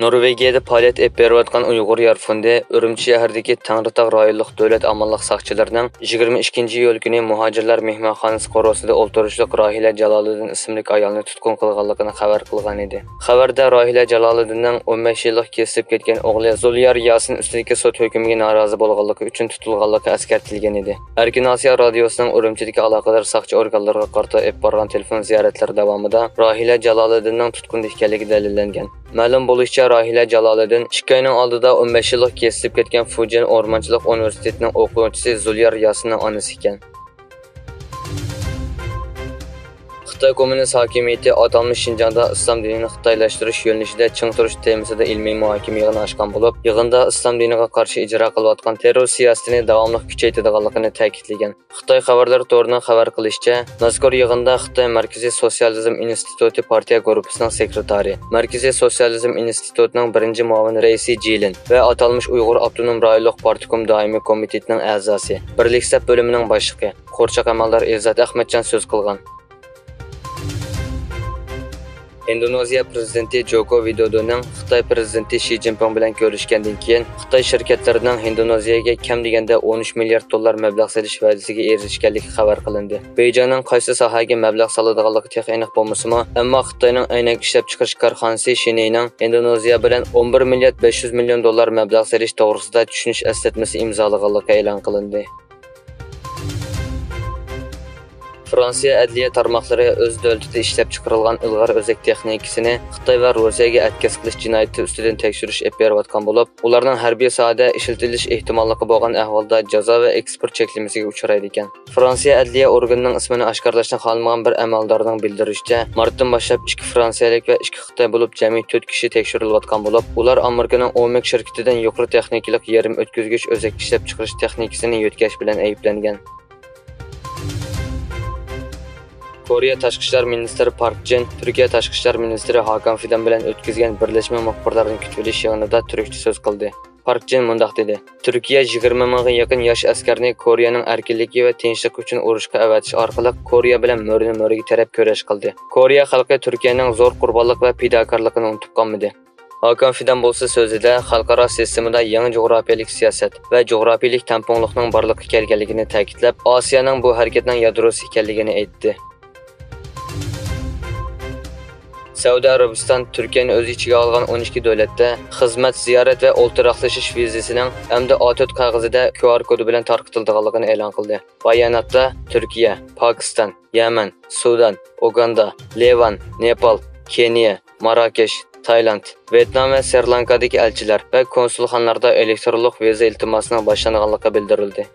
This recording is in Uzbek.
Norvegiyada faoliyat olib berayotgan Uyg'ur Yar fondi Urumchi shahridagi Tangritog' rayonlik davlat amonlik soqchilarining 22-iyul kuni muhojirlar mehmonxonasi qorosida o'ltirishliq Rohila Jaloliddin ismli ayolni tutqun qilganligini xabar qilgan edi. Xabarda Rohila Jaloliddinning 15 yillik kesilib ketgan o'g'li Zulyar Yasin ustidagi sud hukmiga norozi bo'lganligi uchun tutilganligi eskartilgan edi. Erkin Osiyo radiosining Urumchidagi aloqador soqchi organlariga qarata olib borgan telefon ziyoratlari davomida Rohila Jaloliddinning tutqunda ekanligi dalillangan. Ma'lum bo'lishicha, Rohila Jaloliddin 2 oyning oldida 15 yillik kesilib ketgan Fujian O'rmonchilik universitetining o'quvchisi Zulyar Yasinning onasi ekan. Xitoy Kommunist hokimiyati atalmış Şinjan'da İslam dinini xitoylashtirish yo'nalishida ching turish temasida ilmiy muhokama yig'ini ochgan bo'lib, yig'inda islom diniga qarshi ijro qilayotgan terror siyosatini davomli kuchaytirganligini ta'kidlagan. Xitoy xabarlar to'rining xabar qilishicha, mazkur yig'inda Xitoy Markaziy Sotsializm instituti partiya guruhining sekretari, Markaziy Sotsializm institutining birinchi muavin raisi Jilin va atalmış Uyg'ur Avtonom rayonlik partiyum doimiy komitetining a'zosi, Birlik saf bo'limining boshlig'i Qo'rchoq amaldor Izzat Ahmadjon so'z qilgan. Indoneziya prezidenti Joko Widodo'ning Xitoy prezidenti Xi Jinping bilan ko'rishgandan keyin Xitoy shirkatlarining Indoneziyaga kam deganda 13 milliard dollar mablag' solish va'dasiga erishganligi xabar qilindi. Beijingning qaysi sohaga mablag' soladiganligi texnik aniq bo'lmasa-mu, ammo Xitoyning aynan ishlab chiqarish korxonasi Shineyning Indoneziya bilan 11 milliard 500 million dollar mablag' solish to'g'risida tushunish eslatmasi imzolaganligi e'lon qilindi. Fransiya adliya tarmoqlari o'z davlatida ishlab chiqarilgan ilg'or o'zak texnikasini Xitoy va Rossiyaga atkaz qilish jinoyati ustidan tekshirish olib berayotgan bo'lib, ularning harbiy sohada ishlatilish ehtimolligi bo'lgan ahvolda jazo va eksport cheklamasiga uchraydi ekan. Fransiya adliya organining ismini oshkorlashni xohlamagan bir amaldorning bildirishicha, martdan boshlab 2 fransiyalik va 2 Xitoy bo'lib jami 4 kishi tekshirilayotgan bo'lib, ular Amerikaning OMEC shirkatidan yuqori texnikalik yarim o'tkazgich o'zak ishlab chiqarish texnikasini yetkash bilan ayblangan. Koreya Tashqi ishlar ministri Park Jin, Turkiya Tashqi ishlar ministri Hakan Fidan bilan o'tkazgan birlashma muxbirlarning kutib olish yig'inida turkcha so'z qildi. Park Jin mundaq dedi: Turkiya 20 mingga yaqin yosh askarni Koreyaning erkinligi va tinchlik uchun urushga avatish orqali Koreya bilan mo'rni-mo'riga taraf kurash qildi. Koreya xalqi Turkiyaning zo'r qurbonlik va fidokorligini unutib qolmadi. Hakan Fidan bo'lsa so'zida xalqaro sistemada yangi jo'grafiyalik siyosat va jo'grafiyalik tamponlikning borliqqa kelganligini ta'kidlab, Osiyoning bu harakatning yadrosi ekanligini aytdi. Saudiya Arabiston Turkiyani o'z ichiga olgan 12 davlatda xizmat, ziyorat va o'ltiraqlashish vizasining hamda A4 qog'ozida QR kodi bilan tarqatilganligini e'lon qildi. Bayonotda Turkiya, Pokiston, Yaman, Sudan, Uganda, Livan, Nepal, Keniya, Marokesh, Tayland, Vietnam va Sri Lankadagi elchilar va konsulxonalarda elektronlik viza iltimosining boshlanganligi bildirildi.